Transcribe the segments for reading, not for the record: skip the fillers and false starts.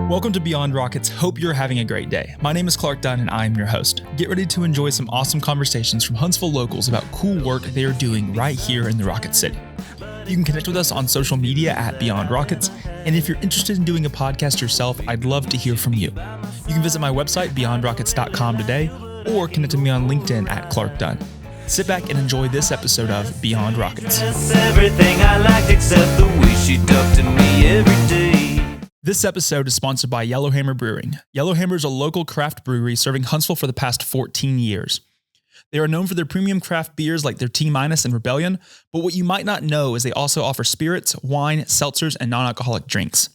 Welcome to Beyond Rockets. Hope you're having a great day. My name is Clark Dunn and I'm your host. Get ready to enjoy some awesome conversations from Huntsville locals about cool work they are doing right here in the Rocket City. You can connect with us on social media at Beyond Rockets, and if you're interested in doing a podcast yourself, I'd love to hear from you. You can visit my website, beyondrockets.com today, or connect with me on LinkedIn at Clark Dunn. Sit back and enjoy this episode of Beyond Rockets. Everything I liked except the way she talked to me every day. This episode is sponsored by Yellowhammer Brewing. Yellowhammer is a local craft brewery serving Huntsville for the past 14 years. They are known for their premium craft beers like their T-Minus and Rebellion, but what you might not know is they also offer spirits, wine, seltzers, and non-alcoholic drinks.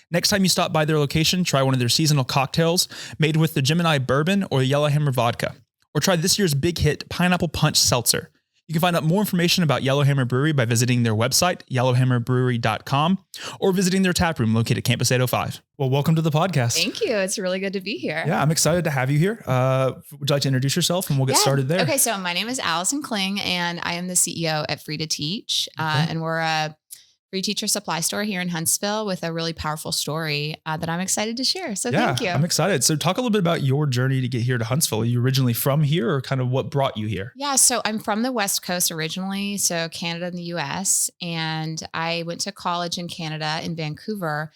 Next time you stop by their location, try one of their seasonal cocktails made with the Gemini Bourbon or the Yellowhammer Vodka, or try this year's big hit Pineapple Punch Seltzer. You can find out more information about Yellowhammer Brewery by visiting their website, yellowhammerbrewery.com, or visiting their tap room located at Campus 805. Well, welcome to the podcast. Thank you. It's really good to be here. Yeah, I'm excited to have you here. Would you like to introduce yourself and we'll get started there? Okay, so my name is Alison Kling and I am the CEO at Free to Teach. And we're a free teacher supply store here in Huntsville with a really powerful story that I'm excited to share. So thank you. I'm excited. So talk a little bit about your journey to get here to Huntsville. Are you originally from here or kind of what brought you here? Yeah, so I'm from the West Coast originally, so Canada and the US. And I went to college in Canada in Vancouver.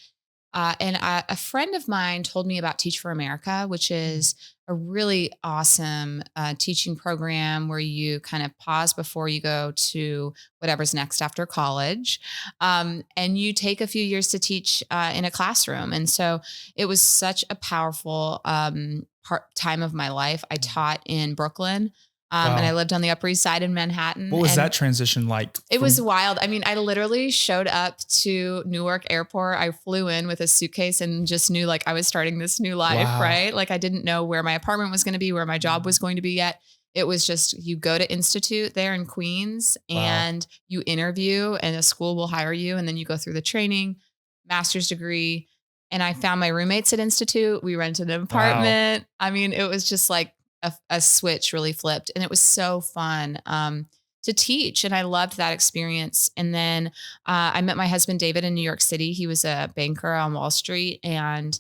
And a friend of mine told me about Teach for America, which is a really awesome teaching program where you kind of pause before you go to whatever's next after college. And you take a few years to teach in a classroom. And so it was such a powerful time of my life. I taught in Brooklyn. And I lived on the Upper East Side in Manhattan. What was that transition like? It was wild. I mean, I literally showed up to Newark Airport. I flew in with a suitcase and just knew like I was starting this new life, right? Like I didn't know where my apartment was going to be, where my job was going to be yet. It was just, you go to Institute there in Queens and you interview and a school will hire you. And then you go through the training, master's degree. And I found my roommates at Institute. We rented an apartment. I mean, it was just like, a switch really flipped and it was so fun to teach. And I loved that experience. And then I met my husband, David, in New York City. He was a banker on Wall Street and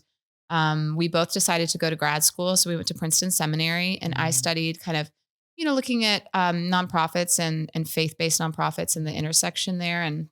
we both decided to go to grad school. So we went to Princeton Seminary and I studied kind of, looking at nonprofits and faith-based nonprofits and the intersection there. And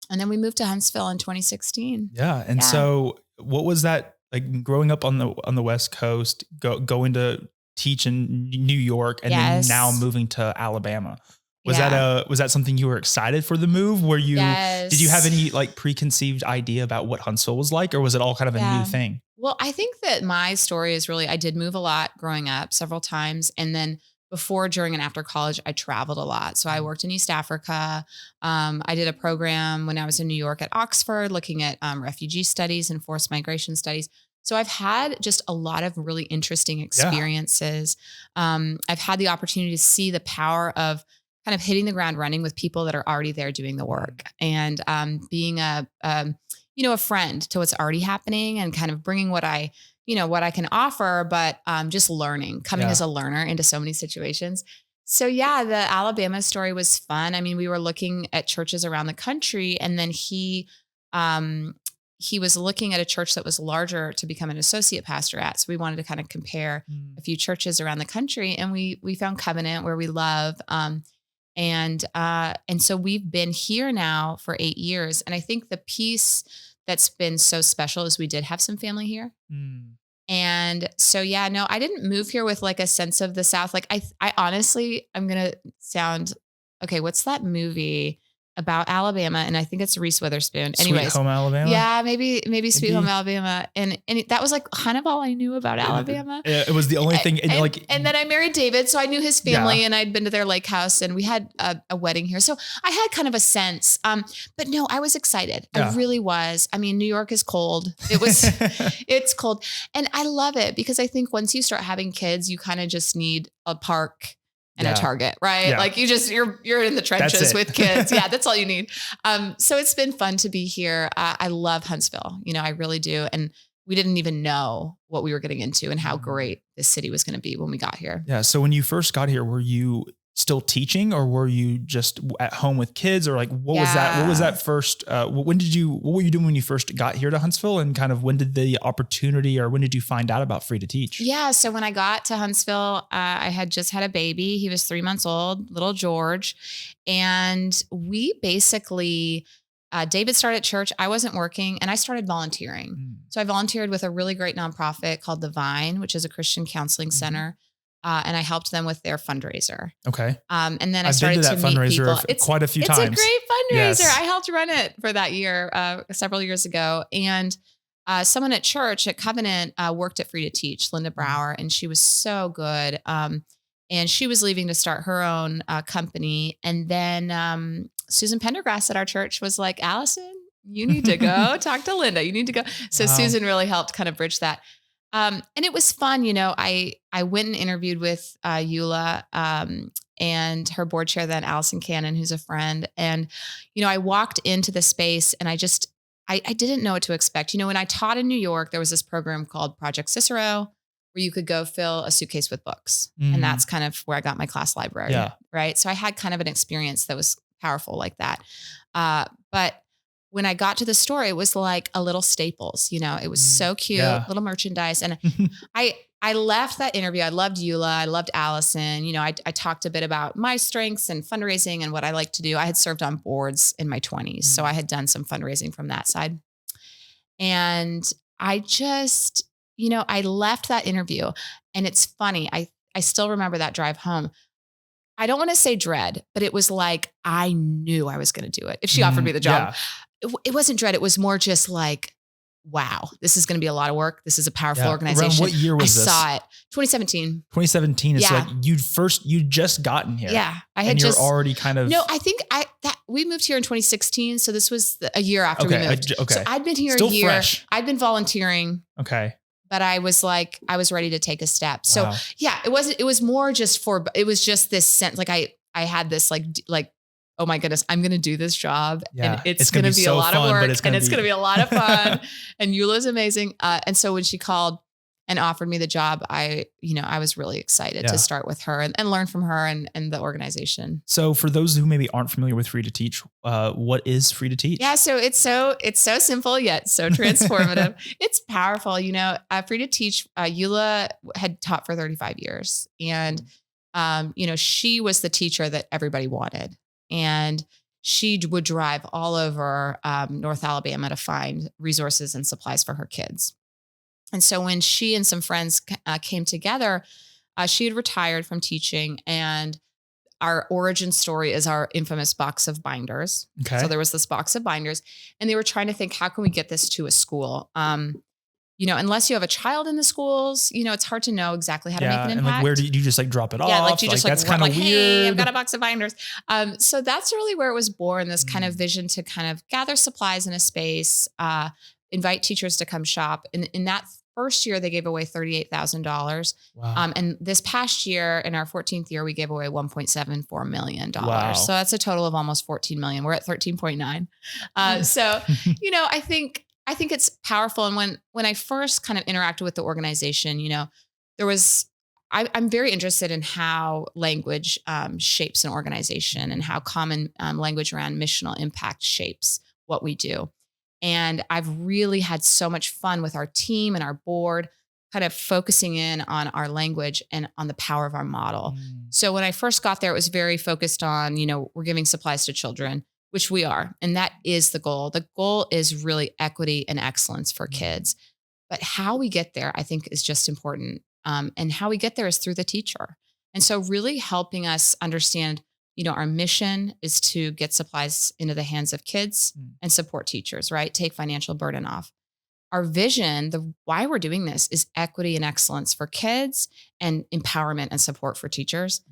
then we moved to Huntsville in 2016. Yeah. And so what was that like growing up on the West Coast, going to teach in New York and then now moving to Alabama. Was that something you were excited for the move? Did you have any like preconceived idea about what Huntsville was like, or was it all kind of a new thing? Well, I think that my story is really, I did move a lot growing up several times. And then before, during and after college, I traveled a lot. So I worked in East Africa. I did a program when I was in New York at Oxford, looking at refugee studies and forced migration studies. So I've had just a lot of really interesting experiences. I've had the opportunity to see the power of kind of hitting the ground running with people that are already there doing the work and being a friend to what's already happening and kind of bringing what I can offer, but just coming as a learner into so many situations. So the Alabama story was fun. I mean, we were looking at churches around the country and then he was looking at a church that was larger to become an associate pastor at. So we wanted to kind of compare a few churches around the country and we found Covenant where we love. And so we've been here now for 8 years. And I think the piece that's been so special is we did have some family here. And so, I didn't move here with like a sense of the South. Like I honestly, I'm going to sound, okay, what's that movie about Alabama? And I think it's Reese Witherspoon. Anyways, Sweet Home Alabama. Yeah, maybe Sweet Home Alabama. And that was like kind of all I knew about Alabama. It was the only thing. And then I married David. So I knew his family and I'd been to their lake house and we had a wedding here. So I had kind of a sense, but no, I was excited. I really was. I mean, New York is cold. It's cold. And I love it because I think once you start having kids, you kind of just need a park and a Target, right? Yeah. Like you're in the trenches with kids. Yeah, that's all you need. So it's been fun to be here. I love Huntsville. I really do. And we didn't even know what we were getting into and how great this city was going to be when we got here. Yeah. So when you first got here, were you still teaching, or were you just at home with kids, or like, what was that? What was that first, what were you doing when you first got here to Huntsville, and kind of when did the opportunity, or when did you find out about Free to Teach? Yeah. So when I got to Huntsville, I had just had a baby. He was 3 months old, little George. And we basically, David started church. I wasn't working and I started volunteering. So I volunteered with a really great nonprofit called The Vine, which is a Christian counseling center. And I helped them with their fundraiser. Okay. And then I I've started been to that meet fundraiser people. quite a few times. It's a great fundraiser. Yes. I helped run it for that year, several years ago. And someone at church at Covenant worked at Free to Teach, Linda Brower, and she was so good. And she was leaving to start her own company. And then Susan Pendergrass at our church was like, Allison, you need to go talk to Linda. You need to go. So Susan really helped kind of bridge that. And it was fun. I went and interviewed with Eula and her board chair then, Alison Kling, who's a friend. And, I walked into the space and I didn't know what to expect. When I taught in New York, there was this program called Project Cicero where you could go fill a suitcase with books. And that's kind of where I got my class library. Yeah. Right. So I had kind of an experience that was powerful like that. But when I got to the store, it was like a little Staples, it was so cute, little merchandise. And I left that interview. I loved Eula. I loved Allison. I talked a bit about my strengths and fundraising and what I like to do. I had served on boards in my 20s. So I had done some fundraising from that side. And I just, I left that interview, and it's funny. I still remember that drive home. I don't want to say dread, but it was like, I knew I was going to do it. If she offered me the job, it wasn't dread. It was more just like, wow, this is going to be a lot of work. This is a powerful organization. Around what year was this? I saw it. 2017. 2017 is like you just gotten here. Yeah. You're already kind of. No, I think we moved here in 2016. So this was a year after we moved. Okay. So I'd been here Still a year. Fresh. I'd been volunteering. Okay. But I was ready to take a step. So it was more just it was just this sense. Like I had this like, oh my goodness, I'm going to do this job and it's going to be a lot of work and it's going to be a lot of fun. And Eula's amazing. And so when she called and offered me the job, I was really excited to start with her and learn from her and the organization. So for those who maybe aren't familiar with Free to Teach, what is Free to Teach? Yeah. So it's so simple yet so transformative. It's powerful. Free to Teach, Eula had taught for 35 years and, she was the teacher that everybody wanted. And she would drive all over North Alabama to find resources and supplies for her kids. And so when she and some friends came together, she had retired from teaching, and our origin story is our infamous box of binders. Okay. So there was this box of binders, and they were trying to think, how can we get this to a school? Unless you have a child in the schools, it's hard to know exactly how to make an impact. And like, where do you just like drop it off? Yeah, like you just that's kind of weird. Hey, I've got a box of binders. So that's really where it was born, this kind of vision to kind of gather supplies in a space, invite teachers to come shop. And in that first year, they gave away $38,000. Wow. And this past year, in our 14th year, we gave away $1.74 million. Wow. So that's a total of almost 14 million. We're at 13.9. So, I think it's powerful. And when I first kind of interacted with the organization, I'm very interested in how language shapes an organization and how common language around missional impact shapes what we do. And I've really had so much fun with our team and our board, kind of focusing in on our language and on the power of our model. So when I first got there, it was very focused on, we're giving supplies to children, which we are. And that is the goal. The goal is really equity and excellence for kids. But how we get there, I think, is just important. And how we get there is through the teacher. And so really helping us understand, our mission is to get supplies into the hands of kids and support teachers, right? Take financial burden off. Our vision, why we're doing this, is equity and excellence for kids and empowerment and support for teachers.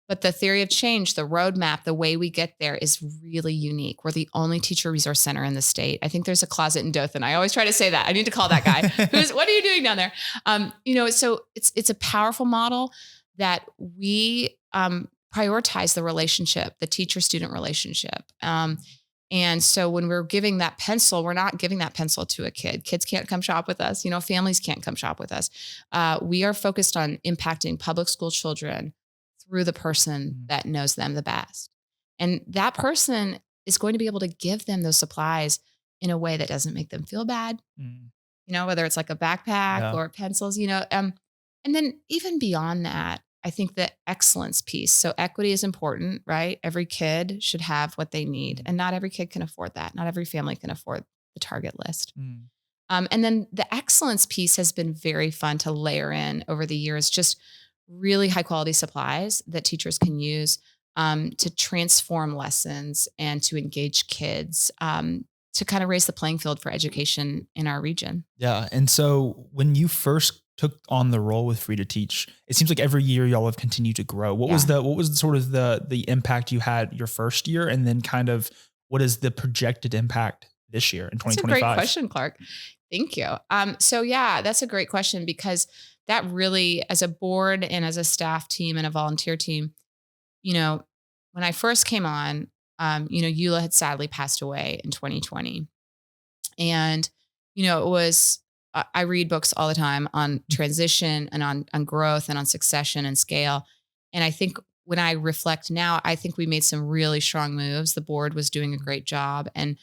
But the theory of change, the roadmap, the way we get there is really unique. We're the only teacher resource center in the state. I think there's a closet in Dothan. I always try to say that. I need to call that guy. What are you doing down there? So it's a powerful model that we prioritize the relationship, the teacher-student relationship. And so when we're giving that pencil, we're not giving that pencil to a kid. Kids can't come shop with us. Families can't come shop with us. We are focused on impacting public school children through the person that knows them the best. And that person is going to be able to give them those supplies in a way that doesn't make them feel bad, whether it's like a backpack or pencils, and then even beyond that, I think the excellence piece. So equity is important, right? Every kid should have what they need, and not every kid can afford that. Not every family can afford the target list. And then the excellence piece has been very fun to layer in over the years, just really high quality supplies that teachers can use to transform lessons and to engage kids, to kind of raise the playing field for education in our region. Yeah. And so when you first took on the role with Free to Teach, it seems like every year y'all have continued to grow. What was sort of the impact you had your first year, and then kind of what is the projected impact this year in 2025? That's a great question, Clark. Thank you. So yeah, that's a great question, because that really, as a board and as a staff team and a volunteer team, when I first came on, Eula had sadly passed away in 2020. And, it was, I read books all the time on transition and on growth and on succession and scale. And I think when I reflect now, I think we made some really strong moves. The board was doing a great job. And,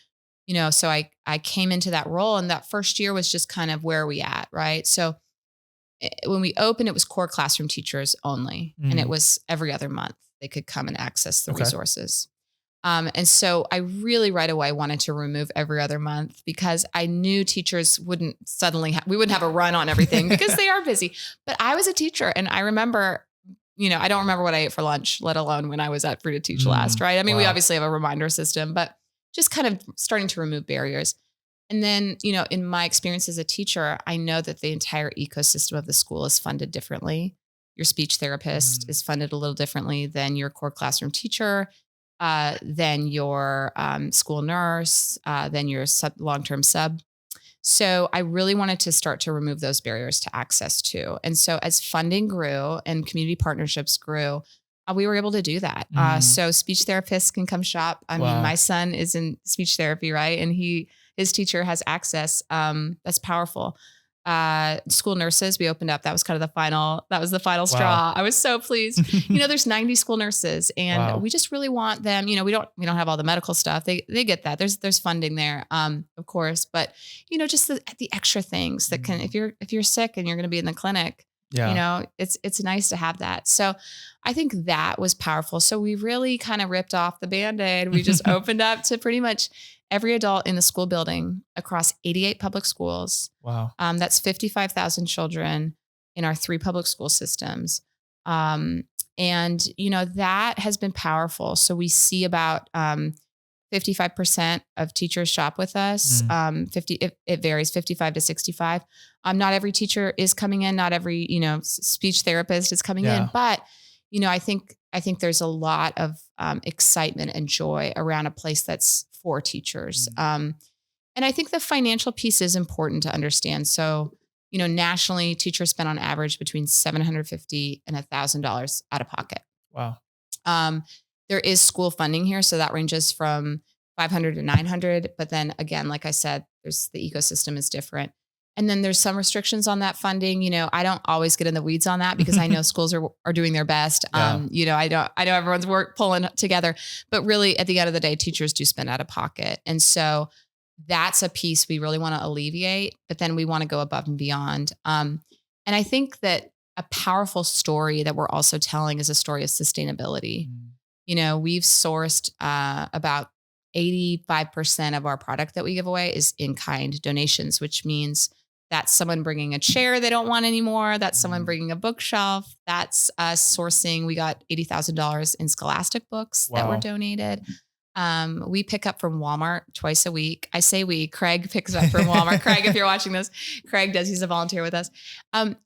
so I came into that role, and that first year was just kind of where are we at, right? So when we opened, it was core classroom teachers only. And it was every other month they could come and access the resources. And so I really right away wanted to remove every other month, because I knew teachers wouldn't suddenly, we wouldn't have a run on everything because they are busy. But I was a teacher, and I remember, I don't remember what I ate for lunch, let alone when I was at Free to Teach last, right? I mean, we obviously have a reminder system, but just kind of starting to remove barriers. And then, in my experience as a teacher, I know that the entire ecosystem of the school is funded differently. Your speech therapist is funded a little differently than your core classroom teacher, than your school nurse, than your long-term sub. So I really wanted to start to remove those barriers to access too. And so as funding grew and community partnerships grew, we were able to do that. So speech therapists can come shop. I mean, my son is in speech therapy, right? And his teacher has access. That's powerful. School nurses, we opened up. That was kind of the final straw. I was so pleased. There's 90 school nurses, and we just really want them, we don't have all the medical stuff. They get that. There's funding there, of course, but just the extra things that can, if you're sick and you're going to be in the clinic, it's nice to have that. So I think that was powerful. So we really kind of ripped off the Band-Aid. We just opened up to pretty much every adult in the school building across 88 public schools. Wow. That's 55,000 children in our 3 public school systems. And, that has been powerful. So we see about 55% of teachers shop with us. It varies, 55 to 65. Not every teacher is coming in. Not every, speech therapist is coming in. But, I think there's a lot of excitement and joy around a place that's for teachers. And I think the financial piece is important to understand. So, nationally, teachers spend on average between $750 and $1,000 out of pocket. Wow. There is school funding here, so that ranges from $500 to $900. But then again, like I said, the ecosystem is different. And then there's some restrictions on that funding. I don't always get in the weeds on that, because I know schools are doing their best. I know everyone's pulling together, but really at the end of the day, teachers do spend out of pocket. And so that's a piece we really want to alleviate, but then we want to go above and beyond. And I think that a powerful story that we're also telling is a story of sustainability. We've sourced about 85% of our product that we give away is in-kind donations, which means that's someone bringing a chair they don't want anymore. That's someone bringing a bookshelf. That's us sourcing. We got $80,000 in Scholastic books that were donated. We pick up from Walmart twice a week. I say we, Craig picks up from Walmart. Craig, if you're watching this, Craig does. He's a volunteer with us. And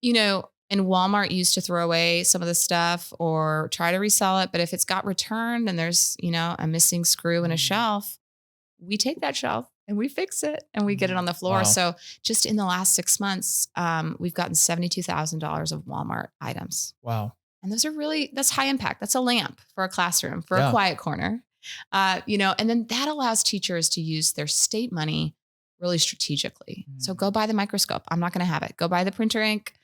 Walmart used to throw away some of the stuff or try to resell it. But if it's got returned and there's, a missing screw in a shelf, we take that shelf and we fix it and we get it on the floor. Wow. So just in the last 6 months, we've gotten $72,000 of Walmart items. Wow. And that's high impact. That's a lamp for a classroom, for a quiet corner, and then that allows teachers to use their state money really strategically. So go buy the microscope. I'm not going to have it. Go buy the printer ink.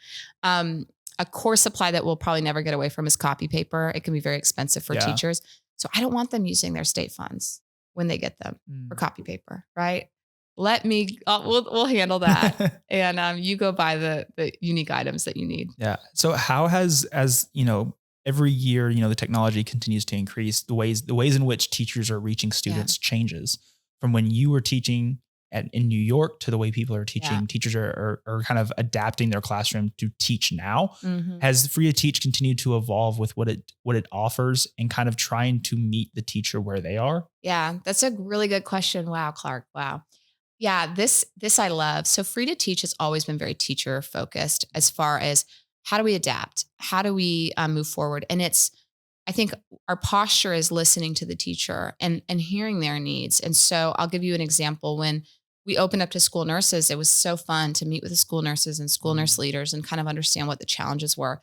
a core supply that we'll probably never get away from is copy paper. It can be very expensive for teachers. So I don't want them using their state funds when they get them for copy paper, right? Let me, we'll handle that. And you go buy the unique items that you need. Yeah. So how has, as you know, every year, the technology continues to increase, the ways in which teachers are reaching students changes from when you were teaching in New York to the way people are teaching. Yeah. Teachers are kind of adapting their classroom to teach now. Mm-hmm. Has Free to Teach continued to evolve with what it offers and kind of trying to meet the teacher where they are? Yeah, that's a really good question. Wow, Clark. Wow. Yeah, this I love. So Free to Teach has always been very teacher focused as far as how do we adapt? How do we move forward? And I think our posture is listening to the teacher and hearing their needs. And so I'll give you an example. When we opened up to school nurses, it was so fun to meet with the school nurses and school nurse leaders and kind of understand what the challenges were.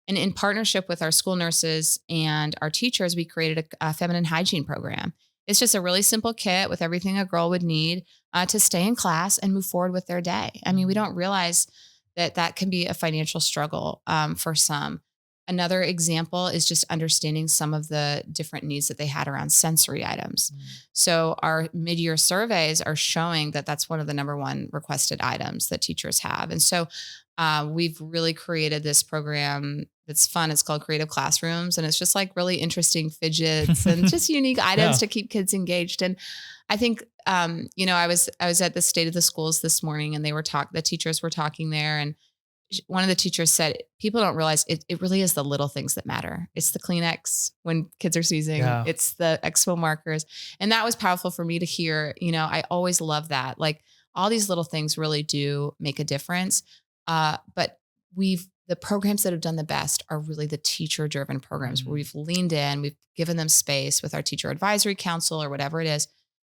And in partnership with our school nurses and our teachers, we created a feminine hygiene program. It's just a really simple kit with everything a girl would need to stay in class and move forward with their day. I mean, we don't realize that can be a financial struggle for some. Another example is just understanding some of the different needs that they had around sensory items. So our mid-year surveys are showing that that's one of the number one requested items that teachers have. And so we've really created this program that's fun. It's called Creative Classrooms. And it's just like really interesting fidgets and just unique items to keep kids engaged. And I think, I was at the State of the Schools this morning and the teachers were talking there. And one of the teachers said, people don't realize it really is the little things that matter. It's the Kleenex when kids are sneezing. Yeah. It's the Expo markers. And that was powerful for me to hear. I always love that. Like all these little things really do make a difference. But the programs that have done the best are really the teacher driven programs where we've leaned in, we've given them space with our teacher advisory council or whatever it is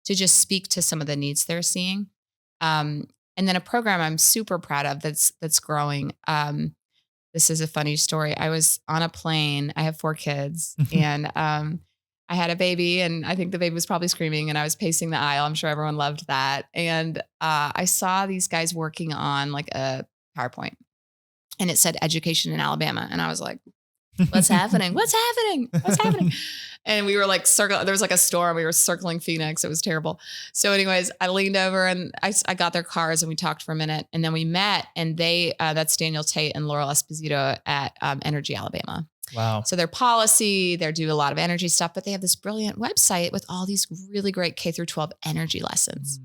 to just speak to some of the needs they're seeing. And then a program I'm super proud of that's growing. This is a funny story. I was on a plane. I have 4 kids and I had a baby and I think the baby was probably screaming and I was pacing the aisle. I'm sure everyone loved that. And I saw these guys working on like a PowerPoint and it said education in Alabama. And I was like, what's happening? What's happening? What's happening? And we were like there was like a storm. We were circling Phoenix. It was terrible. So anyways, I leaned over and I got their cars and we talked for a minute and then we met and that's Daniel Tate and Laurel Esposito at Energy Alabama. Wow. So their policy, they do a lot of energy stuff, but they have this brilliant website with all these really great K through 12 energy lessons.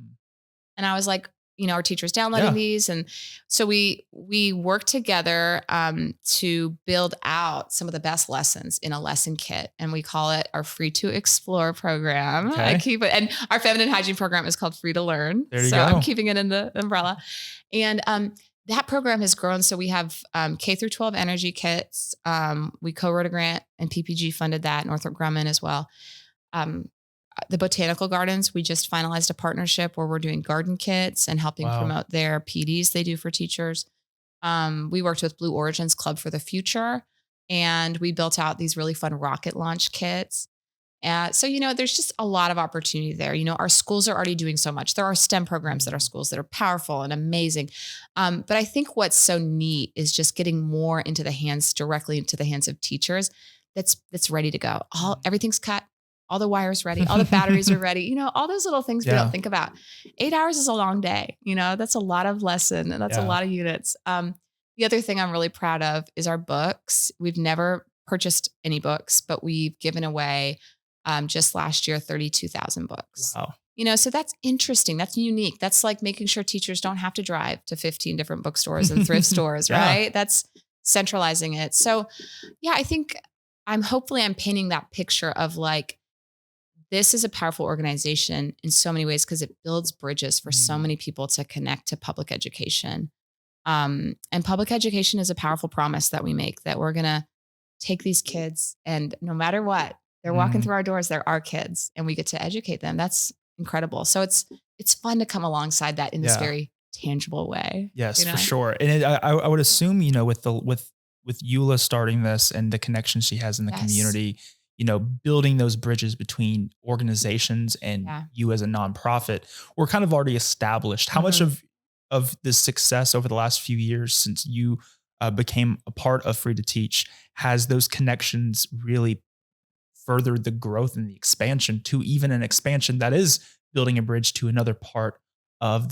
And I was like, our teachers downloading these. And so we work together to build out some of the best lessons in a lesson kit. And we call it our Free to Explore program. Okay. I keep it. And our feminine hygiene program is called Free to Learn. There you so go. I'm keeping it in the umbrella. And that program has grown. So we have K through 12 energy kits. We co-wrote a grant and PPG funded that, Northrop Grumman as well. The botanical gardens, we just finalized a partnership where we're doing garden kits and helping promote their PDs they do for teachers. We worked with Blue Origins Club for the Future, and we built out these really fun rocket launch kits. So, there's just a lot of opportunity there. Our schools are already doing so much. There are STEM programs at our schools that are powerful and amazing. But I think what's so neat is just getting more directly into the hands of teachers that's ready to go. Everything's cut. All the wires ready, all the batteries are ready, all those little things we don't think about. 8 hours is a long day. That's a lot of lesson and that's a lot of units. The other thing I'm really proud of is our books. We've never purchased any books, but we've given away just last year, 32,000 books. Wow. So that's interesting. That's unique. That's like making sure teachers don't have to drive to 15 different bookstores and thrift stores, right? That's centralizing it. So I think I'm painting that picture of like, this is a powerful organization in so many ways because it builds bridges for so many people to connect to public education. And public education is a powerful promise that we make that we're going to take these kids and no matter what, they're walking through our doors, they're our kids and we get to educate them. That's incredible. So it's fun to come alongside that in this very tangible way. Yes, for sure. And I would assume, with Eula starting this and the connections she has in the community, building those bridges between organizations and you as a nonprofit, we're kind of already established. How much of this success over the last few years since you became a part of Free to Teach, has those connections really furthered the growth and the expansion to even an expansion that is building a bridge to another part of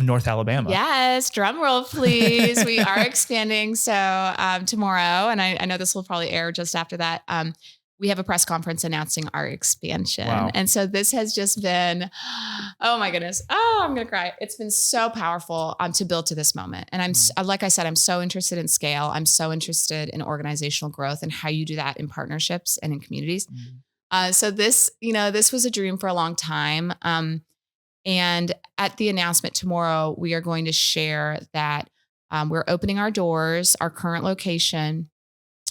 North Alabama? Yes, drum roll, please. We are expanding. So tomorrow, and I know this will probably air just after that. We have a press conference announcing our expansion. Wow. And so this has just been, oh my goodness. Oh, I'm going to cry. It's been so powerful to build to this moment. And like I said, I'm so interested in scale. I'm so interested in organizational growth and how you do that in partnerships and in communities. So this was a dream for a long time. And at the announcement tomorrow, we are going to share that we're opening our doors, our current location,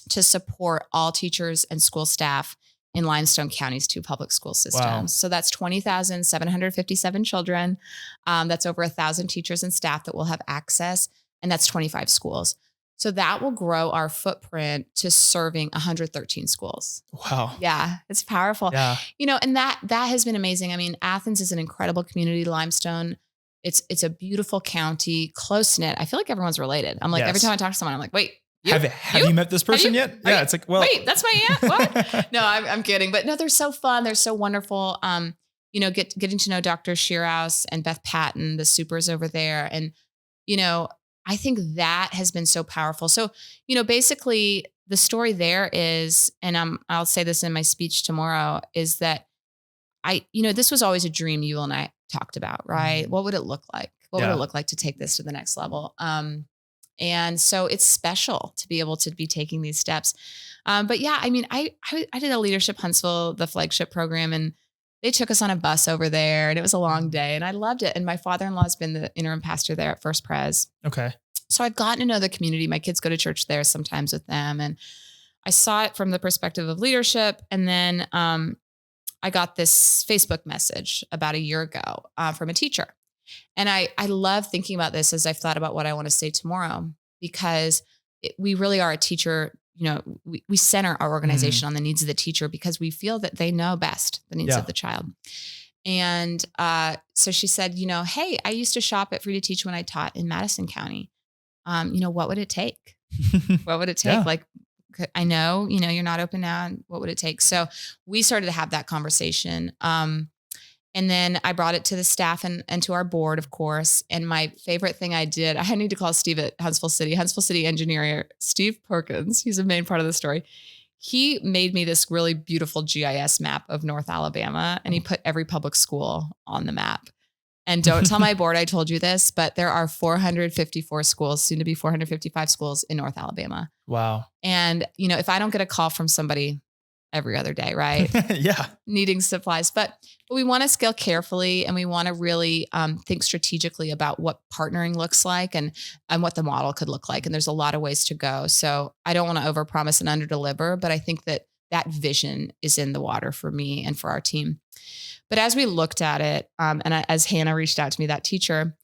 to support all teachers and school staff in Limestone County's 2 public school systems. Wow. So that's 20,757 children. That's over 1,000 teachers and staff that will have access, and that's 25 schools. So that will grow our footprint to serving 113 schools. Wow. Yeah, it's powerful. Yeah. And that has been amazing. I mean, Athens is an incredible community. Limestone, it's a beautiful county, close knit. I feel like everyone's related. I'm like, every time I talk to someone, I'm like, wait, have you met this person yet? Yeah, it's like, well, wait, that's my aunt. What? No, I'm kidding. But no, they're so fun. They're so wonderful. Getting to know Dr. Shearhouse and Beth Patton, the supers over there. And, I think that has been so powerful. So, basically the story there is, and I'll say this in my speech tomorrow, is that this was always a dream you and I talked about, right? What would it look like? What would it look like to take this to the next level? And so it's special to be able to be taking these steps. But yeah, I mean, I did a Leadership Huntsville, the flagship program, and they took us on a bus over there, and it was a long day, and I loved it. And my father-in-law's been the interim pastor there at First Pres. Okay. So I've gotten to know the community. My kids go to church there sometimes with them. And I saw it from the perspective of leadership. And then I got this Facebook message about a year ago from a teacher. And I love thinking about this as I've thought about what I want to say tomorrow, because we really are a teacher. We center our organization on the needs of the teacher because we feel that they know best the needs of the child. And so she said, hey, I used to shop at Free to Teach when I taught in Madison County. What would it take? What would it take? Yeah. Like, I know, you're not open now. What would it take? So we started to have that conversation. And then I brought it to the staff and to our board, of course. And my favorite thing I did, I need to call Steve at Huntsville City engineer, Steve Perkins. He's a main part of the story. He made me this really beautiful GIS map of North Alabama, and he put every public school on the map. And don't tell my board I told you this, but there are 454 schools, soon to be 455 schools in North Alabama. Wow. And, if I don't get a call from somebody every other day, right? Yeah. Needing supplies, but we want to scale carefully, and we want to really think strategically about what partnering looks like and what the model could look like. And there's a lot of ways to go. So I don't want to overpromise and underdeliver, but I think that vision is in the water for me and for our team. But as we looked at it, as Hannah reached out to me, that teacher,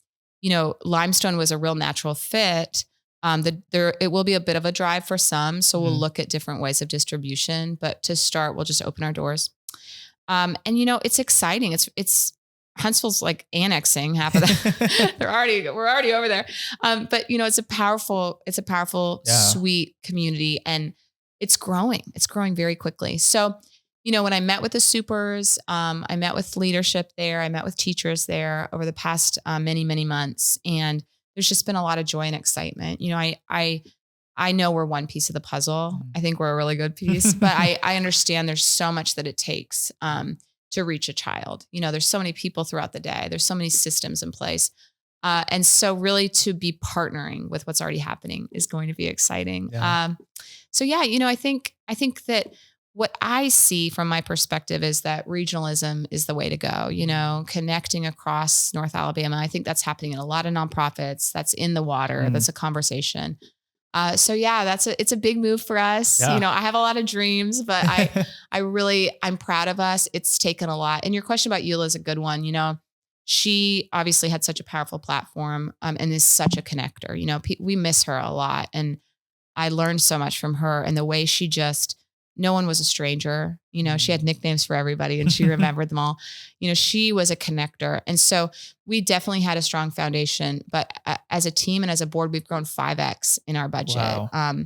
Limestone was a real natural fit. It will be a bit of a drive for some. So we'll look at different ways of distribution, but to start, we'll just open our doors. And it's exciting. It's Huntsville's like annexing half of that. We're already over there. But it's a powerful, sweet community, and it's growing very quickly. So, when I met with the supers, I met with leadership there, I met with teachers there over the past many, many months. And there's just been a lot of joy and excitement. I know we're one piece of the puzzle. I think we're a really good piece, but I understand there's so much that it takes to reach a child. There's so many people throughout the day. There's so many systems in place. And so really to be partnering with what's already happening is going to be exciting. Yeah. I think that what I see from my perspective is that regionalism is the way to go, connecting across North Alabama. I think that's happening in a lot of nonprofits. That's in the water. That's a conversation. It's a big move for us. Yeah. I have a lot of dreams, but I'm proud of us. It's taken a lot. And your question about Eula is a good one. She obviously had such a powerful platform, and is such a connector. We miss her a lot. And I learned so much from her, and the way she just No one was a stranger. You know, she had nicknames for everybody and she remembered them all. You know, she was a connector. And so we definitely had a strong foundation, but as a team and as a board, we've grown 5X in our budget. Wow.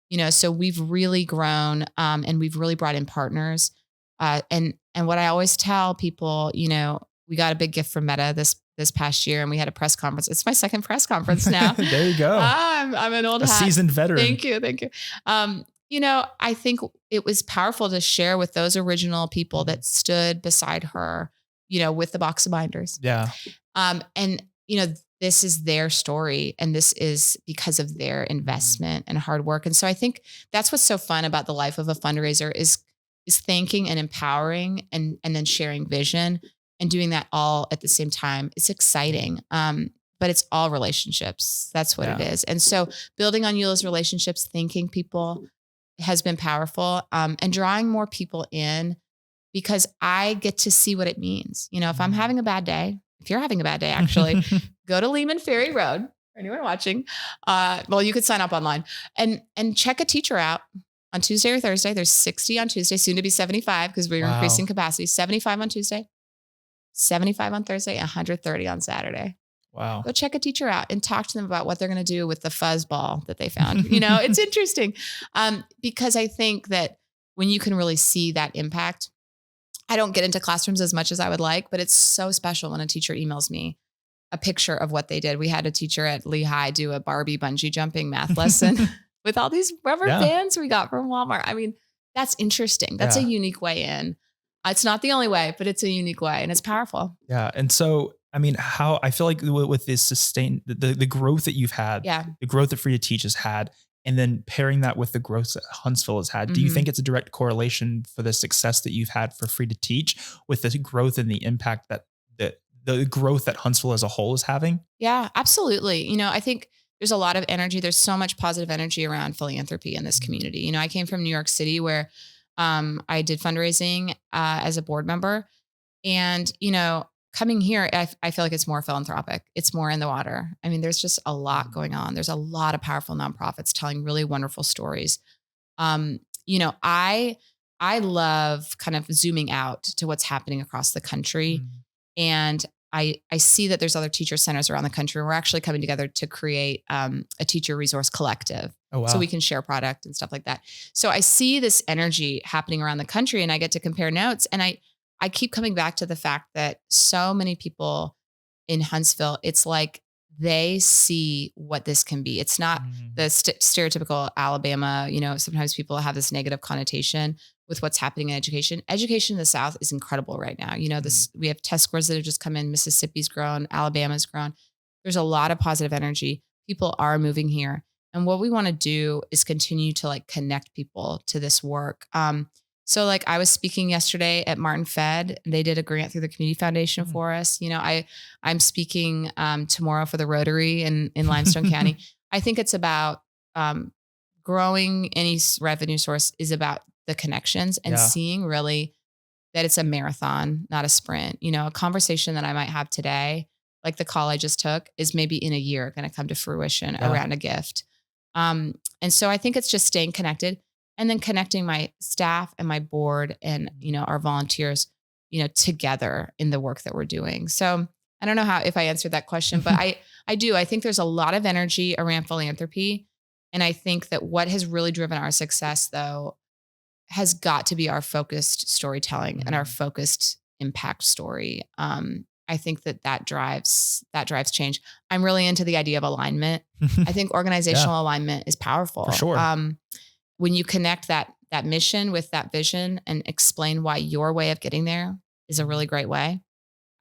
You know, so we've really grown, and we've really brought in partners. And what I always tell people, you know, we got a big gift from Meta this past year, and we had a press conference. It's my second press conference now. There you go. I'm an old hat. Seasoned veteran. Thank you. You know, I think it was powerful to share with those original people that stood beside her, you know, with the box of binders. Yeah. And you know, this is their story, and this is because of their investment and hard work. And so I think that's what's so fun about the life of a fundraiser is thanking and empowering and then sharing vision and doing that all at the same time. It's exciting. But it's all relationships. That's what it is. And so building on Eula's relationships, thanking people has been powerful, and drawing more people in, because I get to see what it means. You know, if I'm having a bad day, if you're having a bad day, actually, go to Lehman Ferry Road. For anyone watching, well, you could sign up online and check a teacher out on Tuesday or Thursday. There's 60 on Tuesday, soon to be 75 because we're increasing capacity. 75 on Tuesday, 75 on Thursday, 130 on Saturday. Wow. Go check a teacher out and talk to them about what they're going to do with the fuzz ball that they found. You know, it's interesting, because I think that when you can really see that impact, I don't get into classrooms as much as I would like, but it's so special when a teacher emails me a picture of what they did. We had a teacher at Lehigh do a Barbie bungee jumping math lesson with all these rubber bands we got from Walmart. I mean, that's interesting. That's a unique way in. It's not the only way, but it's a unique way and it's powerful. Yeah. And so, I mean, how I feel like with this the growth that you've had, the growth that Free to Teach has had, and then pairing that with the growth that Huntsville has had, do you think it's a direct correlation for the success that you've had for Free to Teach with the growth and the impact that the growth that Huntsville as a whole is having? Yeah, absolutely. You know, I think there's a lot of energy. There's so much positive energy around philanthropy in this community. You know, I came from New York City where I did fundraising as a board member, and, you know, coming here, I feel like it's more philanthropic. It's more in the water. I mean, there's just a lot going on. There's a lot of powerful nonprofits telling really wonderful stories. You know, I love kind of zooming out to what's happening across the country. And I see that there's other teacher centers around the country. We're actually coming together to create a teacher resource collective. Oh, wow. So we can share product and stuff like that. So I see this energy happening around the country, and I get to compare notes. And I keep coming back to the fact that so many people in Huntsville, it's like they see what this can be. It's not the stereotypical Alabama, you know, sometimes people have this negative connotation with what's happening in education. Education in the South is incredible right now. You know, we have test scores that have just come in. Mississippi's grown, Alabama's grown. There's a lot of positive energy. People are moving here. And what we want to do is continue to like connect people to this work. So like I was speaking yesterday at Martin Fed, and they did a grant through the Community Foundation for us. You know, I'm speaking tomorrow for the Rotary in Limestone County. I think it's about growing any revenue source is about the connections and seeing really that it's a marathon, not a sprint. You know, a conversation that I might have today, like the call I just took, is maybe in a year going to come to fruition around a gift. And so I think it's just staying connected. And then connecting my staff and my board and, you know, our volunteers, you know, together in the work that we're doing. So I don't know if I answered that question, but I do. I think there's a lot of energy around philanthropy. And I think that what has really driven our success, though, has got to be our focused storytelling and our focused impact story. I think that drives change. I'm really into the idea of alignment. I think organizational alignment is powerful. For sure. When you connect that mission with that vision and explain why your way of getting there is a really great way.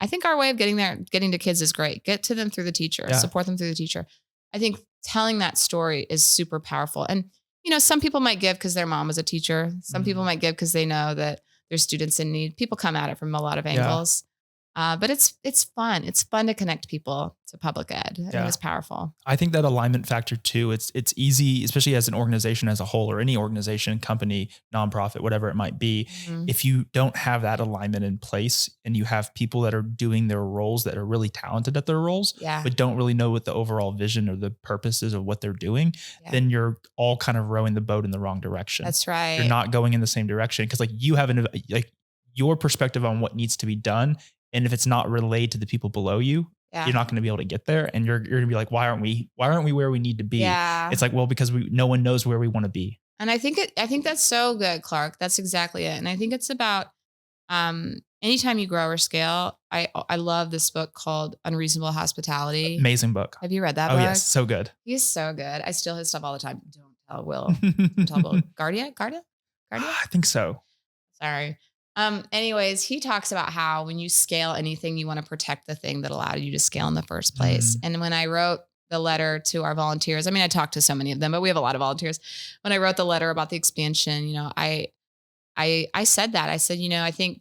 I think our way of getting to kids is great. Get to them through the teacher, support them through the teacher. I think telling that story is super powerful. And, you know, some people might give because their mom was a teacher. Some people might give because they know that there's students in need. People come at it from a lot of angles. But it's fun. It's fun to connect people to public ed. I think Yeah. it's powerful. I think that alignment factor too, it's easy, especially as an organization as a whole or any organization, company, nonprofit, whatever it might be. Mhm. If you don't have that alignment in place and you have people that are doing their roles that are really talented at their roles, Yeah. but don't really know what the overall vision or the purposes of what they're doing, Yeah. then you're all kind of rowing the boat in the wrong direction. That's right. You're not going in the same direction. Cause like you have like your perspective on what needs to be done. And if it's not relayed to the people below you, Yeah. you're not going to be able to get there. And you're going to be like, why aren't we where we need to be? Yeah. It's like, well, because no one knows where we want to be. And I think that's so good, Clark. That's exactly it. And I think it's about anytime you grow or scale. I love this book called Unreasonable Hospitality. Amazing book. Have you read that Oh book? yes. So good. He's so good. I steal his stuff all the time. Don't tell Will. Don't tell Will. Guardia? I think so. Sorry. Anyways, he talks about how when you scale anything, you want to protect the thing that allowed you to scale in the first place. And when I wrote the letter to our volunteers, I mean, I talked to so many of them, but we have a lot of volunteers. When I wrote the letter about the expansion, I said that. I said, I think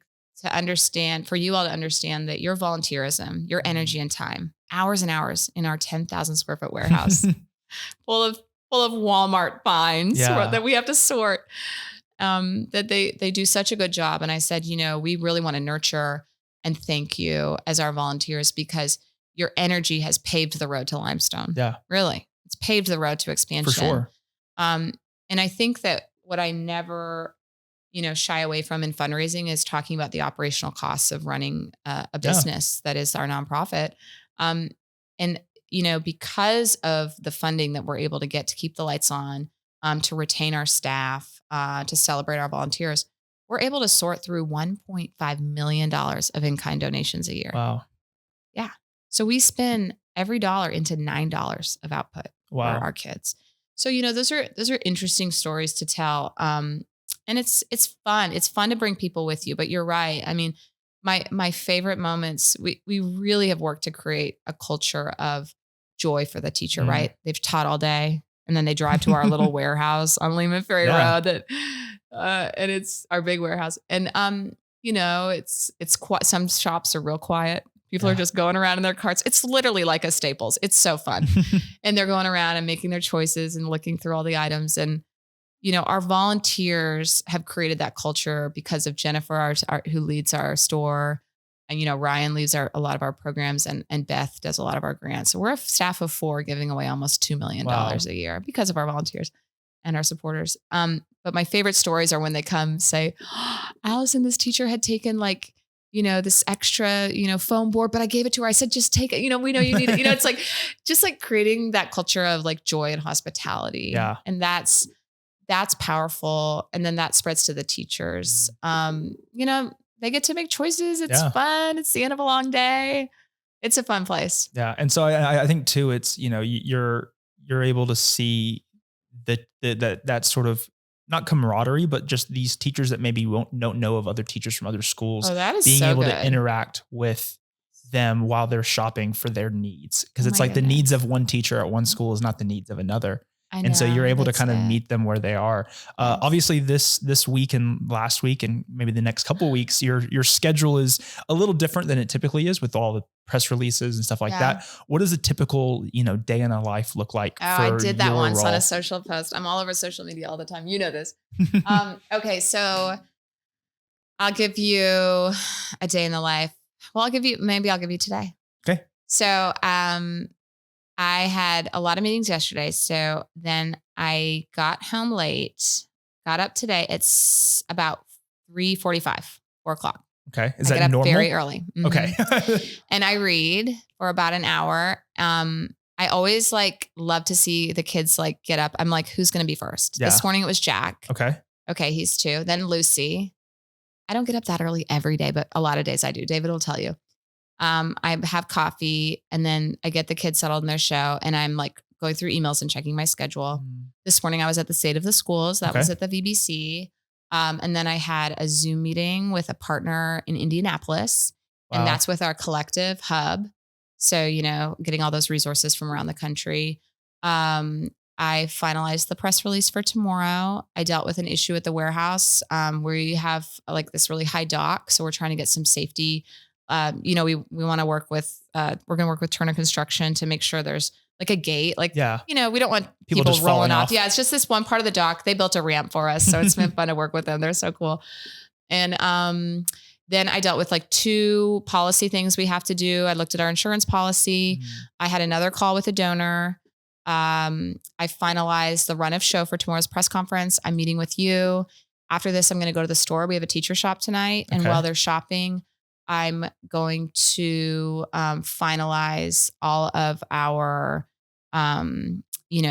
for you all to understand that your volunteerism, your energy and time, hours and hours in our 10,000 square foot warehouse full of Walmart finds that we have to sort. That they do such a good job. And I said, we really want to nurture and thank you as our volunteers because your energy has paved the road to Limestone. Yeah. Really. It's paved the road to expansion. For sure. And I think that what I never, shy away from in fundraising is talking about the operational costs of running a business that is our nonprofit. And, because of the funding that we're able to get to keep the lights on, to retain our staff, to celebrate our volunteers, we're able to sort through $1.5 million of in-kind donations a year. Wow. Yeah. So we spend every dollar into $9 of output for our kids. So, those are interesting stories to tell. And it's fun. It's fun to bring people with you, but you're right. I mean, my favorite moments, we really have worked to create a culture of joy for the teacher, right? They've taught all day. And then they drive to our little warehouse on Lehman Ferry Road and it's our big warehouse. And, it's quite, some shops are real quiet. People are just going around in their carts. It's literally like a Staples. It's so fun. And they're going around and making their choices and looking through all the items. And, our volunteers have created that culture because of Jennifer, who leads our store. And, Ryan leads a lot of our programs and Beth does a lot of our grants. So we're a staff of 4 giving away almost $2 million a year because of our volunteers and our supporters. But my favorite stories are when they come say, Allison, this teacher had taken this extra, foam board, but I gave it to her. I said, just take it. We know you need it. It's like, just like creating that culture of joy and hospitality. Yeah. And that's powerful. And then that spreads to the teachers. They get to make choices. It's fun. It's the end of a long day. It's a fun place. Yeah. And so I think too, it's, you're able to see that sort of not camaraderie, but just these teachers that maybe don't know of other teachers from other schools, that is being so able good. to interact with them while they're shopping for their needs. Cause it's my like the needs of one teacher at one school is not the needs of another. And so you're able to kind of meet them where they are. Obviously this week and last week and maybe the next couple of weeks, your schedule is a little different than it typically is with all the press releases and stuff like that. What does a typical, day in a life look like? Oh, I did that once on a social post. I'm all over social media all the time. You know this. Okay. So I'll give you a day in the life. Well, I'll give you today. Okay. So, I had a lot of meetings yesterday. So then I got home late, got up today. It's about 3:45, 4 o'clock. Okay. Is I that get up normal? very early. Mhm. Okay. And I read for about an hour. I always love to see the kids get up. I'm like, who's going to be first? Yeah. This morning it was Jack. Okay. Okay. He's 2. Then Lucy. I don't get up that early every day, but a lot of days I do. David will tell you. I have coffee and then I get the kids settled in their show and I'm going through emails and checking my schedule. This morning I was at the State of the Schools. That was at the VBC. And then I had a Zoom meeting with a partner in Indianapolis and that's with our collective hub. So, getting all those resources from around the country. I finalized the press release for tomorrow. I dealt with an issue at the warehouse where you have this really high dock. So we're trying to get some safety We want to work with, we're going to work with Turner Construction to make sure there's like a gate. Like, we don't want people just rolling falling off. off. Yeah. It's just this one part of the dock. They built a ramp for us. So it's been fun to work with them. They're so cool. And, then I dealt with like 2 policy things we have to do. I looked at our insurance policy. I had another call with a donor. I finalized the run of show for tomorrow's press conference. I'm meeting with you. After this, I'm going to go to the store. We have a teacher shop tonight. And while they're shopping, I'm going to finalize all of our,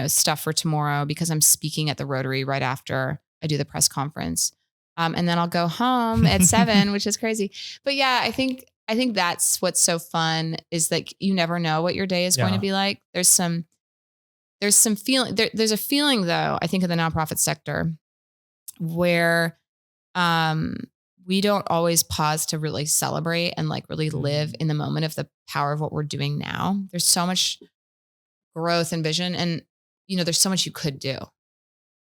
stuff for tomorrow because I'm speaking at the Rotary right after I do the press conference. And then I'll go home at 7, which is crazy. But yeah, I think that's what's so fun is that you never know what your day is going to be like. There's some feeling. There's a feeling though, I think in the nonprofit sector where we don't always pause to really celebrate and like really live in the moment of the power of what we're doing now. There's so much growth and vision and, there's so much you could do.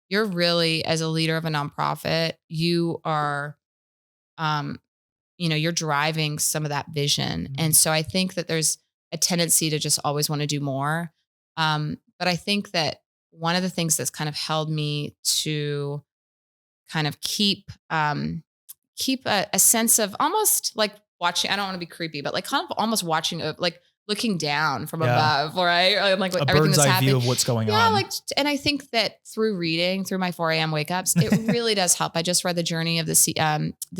You're really, as a leader of a nonprofit, you are, you're driving some of that vision. And so I think that there's a tendency to just always want to do more. But I think that one of the things that's kind of held me to kind of keep a sense of almost like watching, I don't want to be creepy, but like kind of almost watching, like looking down from above, right? Or like a everything bird's that's eye happening. view of what's going on. Yeah, and I think that through reading, through my 4 a.m. wake ups, it really does help. I just read the journey of the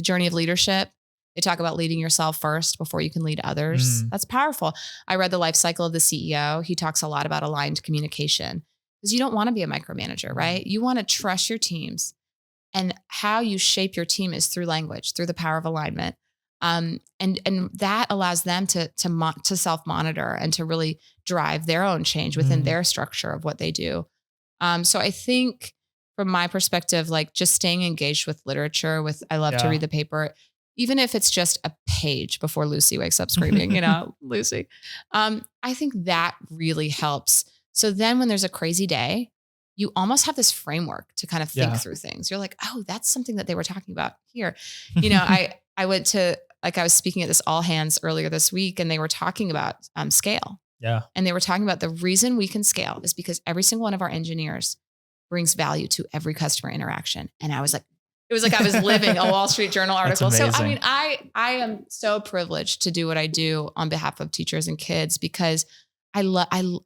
journey of leadership. They talk about leading yourself first before you can lead others. That's powerful. I read the life cycle of the CEO. He talks a lot about aligned communication because you don't want to be a micromanager, right? You want to trust your teams, and how you shape your team is through language, through the power of alignment. And that allows them to self-monitor and to really drive their own change within their structure of what they do. So I think from my perspective, like just staying engaged with literature, I love to read the paper, even if it's just a page before Lucy wakes up screaming, Lucy. I think that really helps. So then when there's a crazy day, you almost have this framework to kind of think through things. You're like, oh, that's something that they were talking about here. I went to, I was speaking at this all hands earlier this week and they were talking about scale. Yeah. And they were talking about the reason we can scale is because every single one of our engineers brings value to every customer interaction. And I was like, it was like I was living a Wall Street Journal article. So, I mean, I am so privileged to do what I do on behalf of teachers and kids because I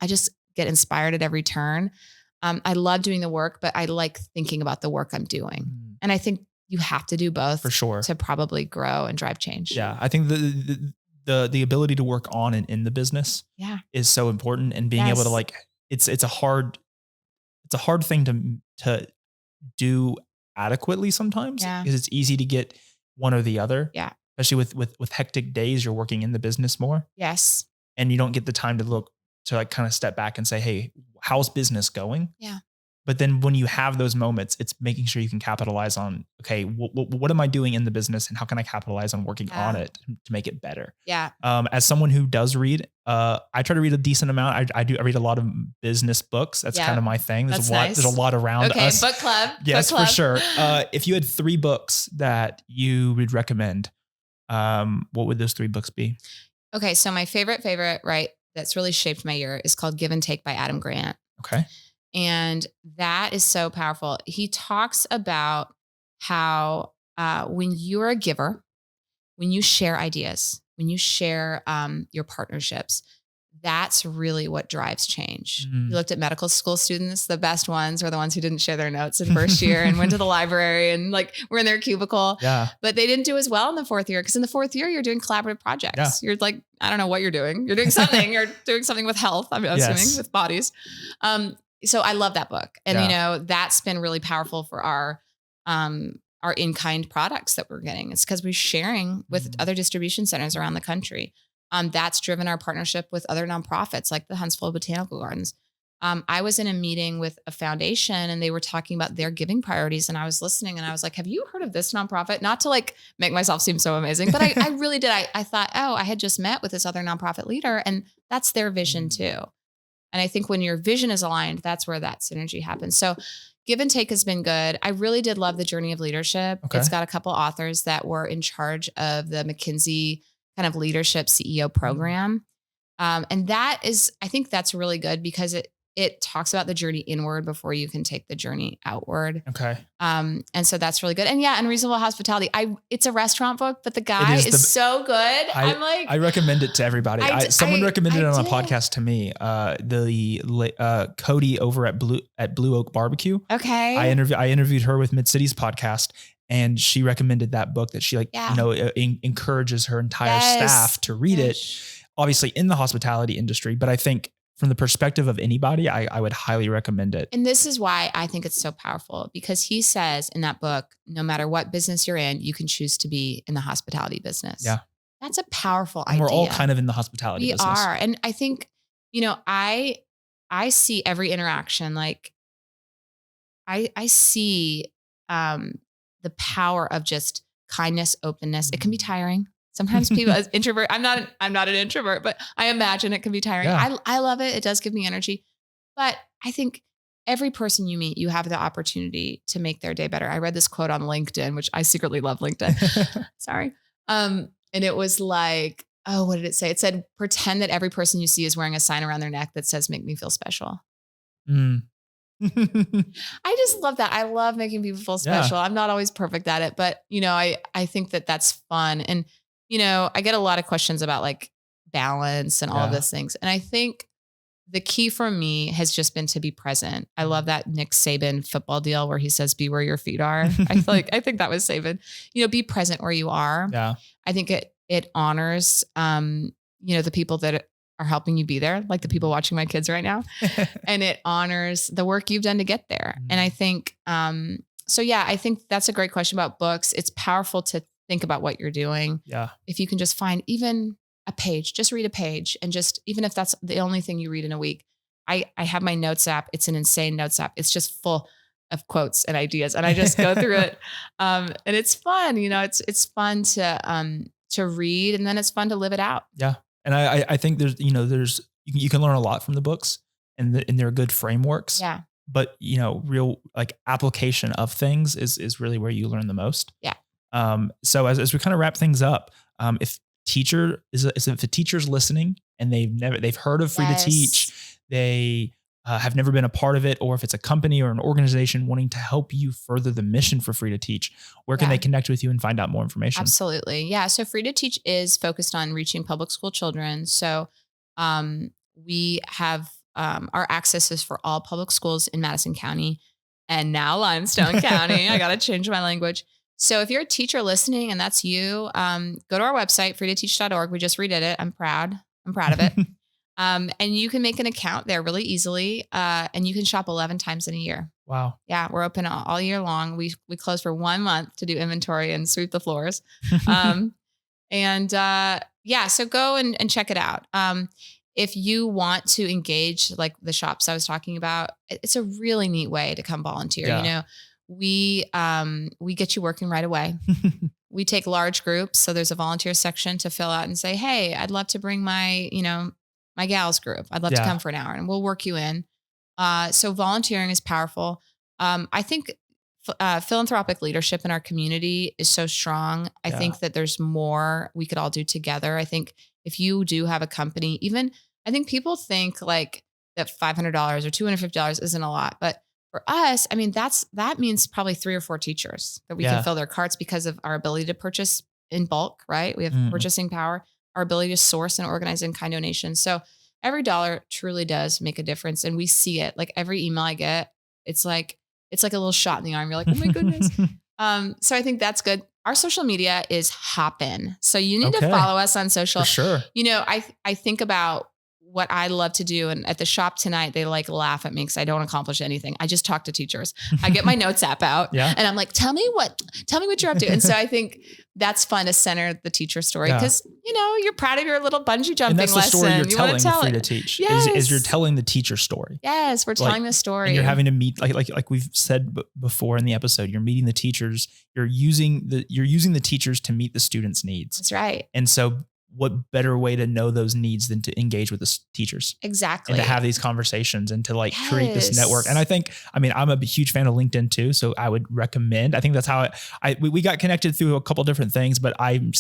just get inspired at every turn. I love doing the work, but I like thinking about the work I'm doing. And I think you have to do both for sure to probably grow and drive change. Yeah. I think the ability to work on and in the business is so important, and being able to it's a hard thing to do adequately sometimes because it's easy to get one or the other. Yeah. Especially with hectic days, you're working in the business more. Yes. And you don't get the time to kind of step back and say, hey, how's business going? Yeah. But then when you have those moments, it's making sure you can capitalize on, okay, what am I doing in the business and how can I capitalize on working on it to make it better? Yeah. As someone who does read, I try to read a decent amount. I read a lot of business books. That's kind of my thing. There's there's a lot around us. Book club. Yes, book club. for sure. If you had 3 books that you would recommend, what would those 3 books be? Okay. So my favorite, right, that's really shaped my year is called Give and Take by Adam Grant. Okay. And that is so powerful. He talks about how when you're a giver, when you share ideas, when you share your partnerships, that's really what drives change. You looked at medical school students, the best ones were the ones who didn't share their notes in first year and went to the library and were in their cubicle. Yeah. But they didn't do as well in the 4th year because in the 4th year, you're doing collaborative projects. Yeah. You're like, I don't know what you're doing. You're doing something. You're doing something with health, I'm assuming, with bodies. So I love that book. And, that's been really powerful for our in-kind products that we're getting. It's because we're sharing with other distribution centers around the country. That's driven our partnership with other nonprofits like the Huntsville Botanical Gardens. I was in a meeting with a foundation and they were talking about their giving priorities. And I was listening and I was like, have you heard of this nonprofit? Not to make myself seem so amazing, but I really did. I thought, oh, I had just met with this other nonprofit leader and that's their vision too. And I think when your vision is aligned, that's where that synergy happens. So Give and Take has been good. I really did love The Journey of Leadership. Okay. It's got a couple authors that were in charge of the McKinsey kind of leadership CEO program. And that is, I think that's really good because it talks about the journey inward before you can take the journey outward. Okay. And so that's really good. And yeah, Unreasonable Hospitality. It's a restaurant book, but the guy is so good. I recommend it to everybody. Someone recommended it on a podcast to me. Cody over at Blue Oak Barbecue. Okay. I interviewed her with Mid Cities podcast, and she recommended that book that she encourages her entire staff to read it. Obviously in the hospitality industry, but I think from the perspective of anybody, I would highly recommend it. And this is why I think it's so powerful, because he says in that book, no matter what business you're in, you can choose to be in the hospitality business. Yeah. That's a powerful and idea. We're all kind of in the hospitality business. We are. And I think, I see every interaction. Like I see the power of just kindness, openness. It can be tiring. Sometimes people as introvert, I'm not an introvert, but I imagine it can be tiring. Yeah. I love it. It does give me energy, but I think every person you meet, you have the opportunity to make their day better. I read this quote on LinkedIn, which I secretly love LinkedIn. Sorry. And it was like, oh, what did it say? It said, pretend that every person you see is wearing a sign around their neck that says, make me feel special. Mm. I just love that. I love making people feel special. I'm not always perfect at it, but I think that that's fun. And I get a lot of questions about like balance and all of those things. And I think the key for me has just been to be present. I love that Nick Saban football deal where he says, be where your feet are. I think that was Saban, be present where you are. Yeah. I think it honors, the people that are helping you be there, like the people watching my kids right now. And it honors the work you've done to get there. And I think, I think that's a great question about books. It's powerful to think about what you're doing. Yeah. If you can just find even a page, just read a page. And just, even if that's the only thing you read in a week, I have my notes app. It's an insane notes app. It's just full of quotes and ideas. And I just go through it. And it's fun, it's fun to read, and then it's fun to live it out. Yeah. And I think you can learn a lot from the books, and they're good frameworks. Yeah. But real like application of things is really where you learn the most. Yeah. So as we kind of wrap things up, if a teacher's listening and they've heard of Free to Teach, they have never been a part of it, or if it's a company or an organization wanting to help you further the mission for Free to Teach, where can they connect with you and find out more information? Absolutely. Yeah. So Free to Teach is focused on reaching public school children. So we have our access is for all public schools in Madison County and now Limestone County. I got to change my language. So if you're a teacher listening and that's you, go to our website, freetoteach.org. We just redid it. I'm proud of it. And you can make an account there really easily. And you can shop 11 times in a year. Wow. Yeah. We're open all year long. We close for 1 month to do inventory and sweep the floors. So go and check it out. If you want to engage like the shops I was talking about, it's a really neat way to come volunteer. Yeah. We get you working right away. We take large groups. So there's a volunteer section to fill out and say, hey, I'd love to bring my gals group. I'd love to come for an hour, and we'll work you in. So volunteering is powerful. I think philanthropic leadership in our community is so strong. I think that there's more we could all do together. I think if you do have a company, I think people think like that $500 or $250 isn't a lot, but for us, I mean, that means probably 3 or 4 teachers that we can fill their carts because of our ability to purchase in bulk, right? We have purchasing power, our ability to source and organize in-kind donations. So every dollar truly does make a difference. And we see it. Like every email I get, it's like a little shot in the arm. You're like, oh my goodness. So I think that's good. Our social media is hopping. So you need to follow us on social. For sure. I think about what I love to do. And at the shop tonight, they like laugh at me because I don't accomplish anything. I just talk to teachers. I get my notes app out and I'm like, tell me what you're up to. And so I think that's fun to center the teacher story because, you're proud of your little bungee jumping lesson. And that's the story you're telling tell Free to Teach is you're telling the teacher story. Yes. We're telling the story. And you're having to meet, like we've said before in the episode, you're meeting the teachers, you're using the teachers to meet the students' needs. That's right. And so what better way to know those needs than to engage with the teachers Exactly. and to have these conversations and to like create this network. And Yes. I'm a huge fan of LinkedIn too. So I would recommend, I think that's how we got connected through a couple different things, but I'm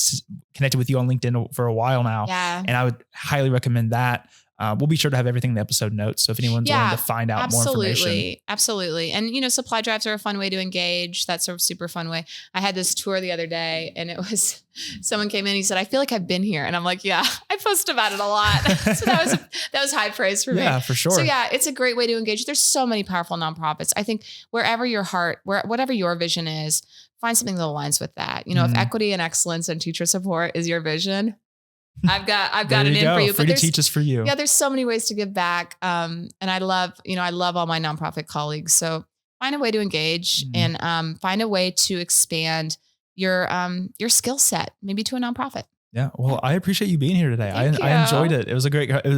connected with you on LinkedIn for a while now. Yeah. And I would highly recommend that. We'll be sure to have everything in the episode notes. So if anyone's Yeah, wanting to find out more information. Absolutely. And, you know, supply drives are a fun way to engage. That's a super fun way. I had this tour the other day and it was, someone came in, he said, I feel like I've been here. And I'm like, yeah, I post about it a lot. So that was high praise for me. Yeah, for sure. So yeah, it's a great way to engage. There's so many powerful nonprofits. I think wherever your heart, whatever your vision is, find something that aligns with that. You know, if equity and excellence and teacher support is your vision, I've got it in for you. Free to teach is for you. Yeah, there's so many ways to give back. And I love all my nonprofit colleagues. So find a way to engage and find a way to expand your skill set, maybe to a nonprofit. Yeah. Well, I appreciate you being here today. I enjoyed it. It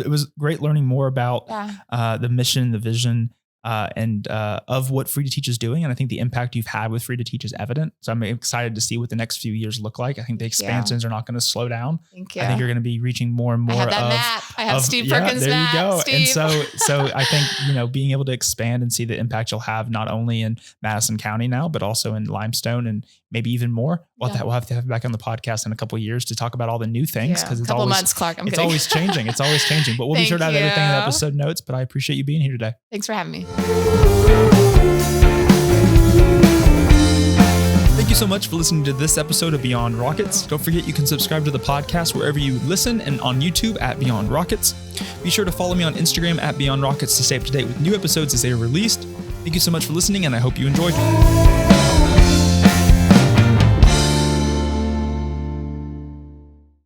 was great learning more about the mission, the vision, and of what Free to Teach is doing. And I think the impact you've had with Free to Teach is evident. So I'm excited to see what the next few years look like. I think the expansions are not going to slow down. Thank you. I think you're going to be reaching more and more. I have that map. I have Steve Perkins' there map. You go. Steve. And so I think, you know, being able to expand and see the impact you'll have not only in Madison County now, but also in Limestone and maybe even more. We'll have to have you back on the podcast in a couple of years to talk about all the new things because it's always months, Clark. It's always changing. It's always changing. But we'll be sure to have everything in the episode notes. But I appreciate you being here today. Thanks for having me. Thank you so much for listening to this episode of Beyond Rockets. Don't forget you can subscribe to the podcast wherever you listen and on YouTube at Beyond Rockets. Be sure to follow me on Instagram at Beyond Rockets to stay up to date with new episodes as they are released. Thank you so much for listening, and I hope you enjoyed.